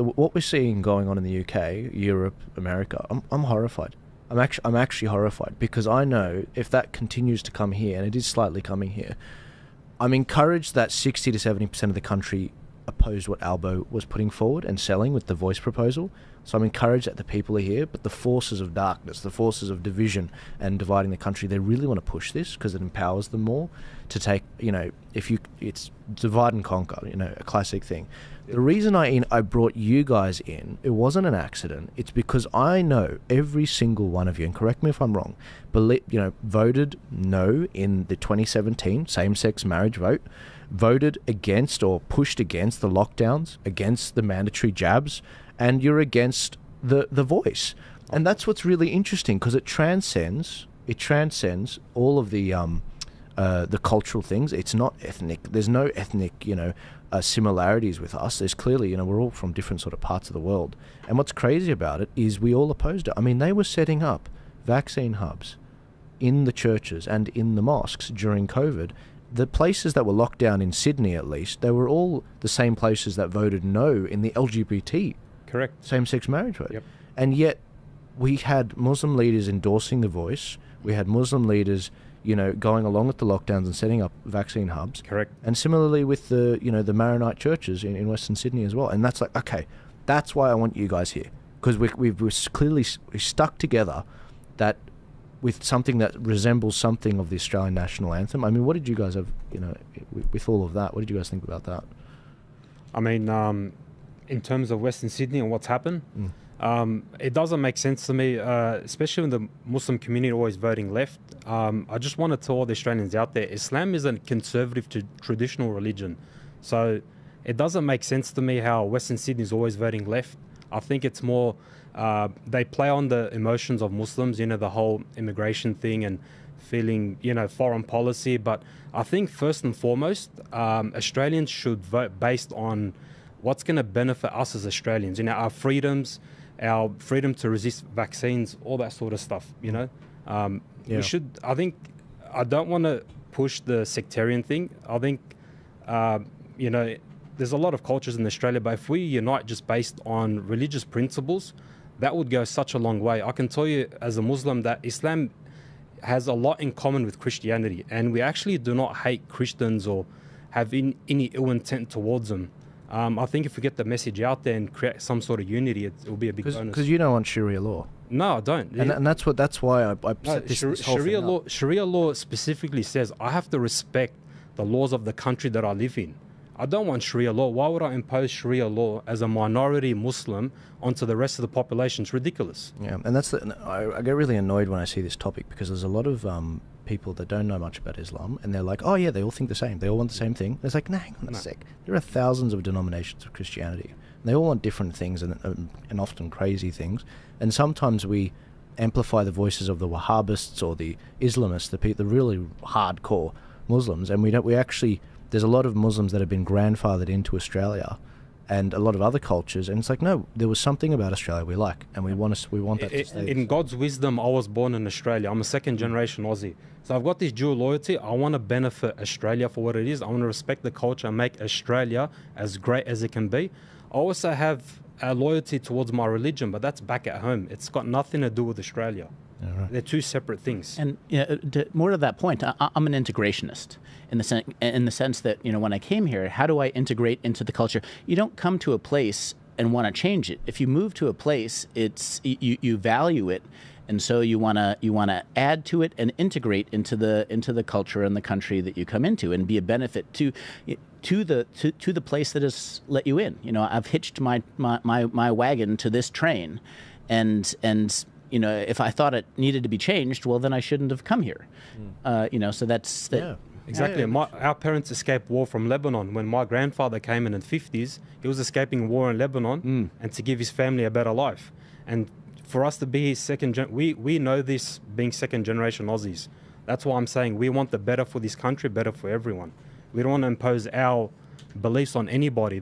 what we're seeing going on in the UK, Europe, America, I'm horrified. I'm actually horrified, because I know if that continues to come here, and it is slightly coming here, I'm encouraged that 60 to 70% of the country opposed what Albo was putting forward and selling with the voice proposal. So I'm encouraged that the people are here, but the forces of darkness, the forces of division and dividing the country, they really want to push this because it empowers them more to take, it's divide and conquer, a classic thing. The reason I brought you guys in, it wasn't an accident. It's because I know every single one of you, and correct me if I'm wrong, voted no in the 2017 same-sex marriage vote, voted against or pushed against the lockdowns, against the mandatory jabs, and you're against the voice. And that's what's really interesting, because it transcends all of the cultural things. It's not ethnic. There's no ethnic, similarities with us. There's clearly, we're all from different sort of parts of the world. And what's crazy about it is we all opposed it. I mean, they were setting up vaccine hubs in the churches and in the mosques during COVID. The places that were locked down in Sydney, at least, they were all the same places that voted no in the LGBT same-sex marriage vote. Yep. And yet we had Muslim leaders endorsing the voice. We had Muslim leaders going along with the lockdowns and setting up vaccine hubs. Correct. And similarly with the, the Maronite churches in Western Sydney as well. And that's like, okay, that's why I want you guys here. Because we're clearly stuck together that with something that resembles something of the Australian national anthem. I mean, what did you guys have, with all of that, what did you guys think about that? I mean, in terms of Western Sydney and what's happened, it doesn't make sense to me, especially when the Muslim community always voting left. I just want to tell all the Australians out there, Islam is a conservative to traditional religion. So it doesn't make sense to me how Western Sydney is always voting left. I think it's more, they play on the emotions of Muslims, the whole immigration thing and feeling, foreign policy. But I think first and foremost, Australians should vote based on what's going to benefit us as Australians, our freedoms, our freedom to resist vaccines, all that sort of stuff, We should, I don't want to push the sectarian thing. I think, there's a lot of cultures in Australia, but if we unite just based on religious principles, that would go such a long way. I can tell you as a Muslim that Islam has a lot in common with Christianity, and we actually do not hate Christians or have any ill intent towards them. I think if we get the message out there and create some sort of unity, it will be a big bonus. Because you don't want Sharia law. No, I don't. And that's why I set this whole Sharia thing law. up. Sharia law specifically says I have to respect the laws of the country that I live in. I don't want Sharia law. Why would I impose Sharia law as a minority Muslim onto the rest of the population? It's ridiculous. Yeah, and I get really annoyed when I see this topic, because there's a lot of people that don't know much about Islam, and they're like, oh yeah, they all think the same. They all want the same thing. And it's like, nah, hang on a sec. There are thousands of denominations of Christianity. And they all want different things and often crazy things. And sometimes we amplify the voices of the Wahhabists or the Islamists, the really hardcore Muslims, and there's a lot of Muslims that have been grandfathered into Australia and a lot of other cultures, and it's like, no, there was something about Australia we like, and we want that to stay. In God's wisdom, I was born in Australia. I'm a second generation Aussie. So I've got this dual loyalty. I want to benefit Australia for what it is. I want to respect the culture and make Australia as great as it can be. I also have a loyalty towards my religion, but that's back at home. It's got nothing to do with Australia. Yeah, right. They're two separate things. And more to that point, I'm an integrationist in the sense that, when I came here, how do I integrate into the culture? You don't come to a place and want to change it. If you move to a place, it's you value it, and so you want to add to it and integrate into the culture and the country that you come into, and be a benefit to the place that has let you in. I've hitched my wagon to this train, and if I thought it needed to be changed, well, then I shouldn't have come here. So that's that. Yeah. Exactly. Our parents escaped war from Lebanon. When my grandfather came in the 50s, he was escaping war in Lebanon and to give his family a better life. And for us to be we know this being second generation Aussies. That's why I'm saying we want the better for this country, better for everyone. We don't want to impose our beliefs on anybody.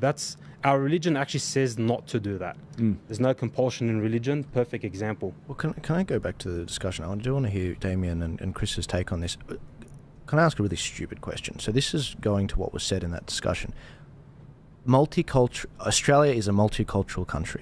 Our religion actually says not to do that. There's no compulsion in religion. Perfect example. Well, can I go back to the discussion? I do want to hear Damien and Chris's take on this. Can I ask a really stupid question? So this is going to what was said in that discussion. Australia is a multicultural country.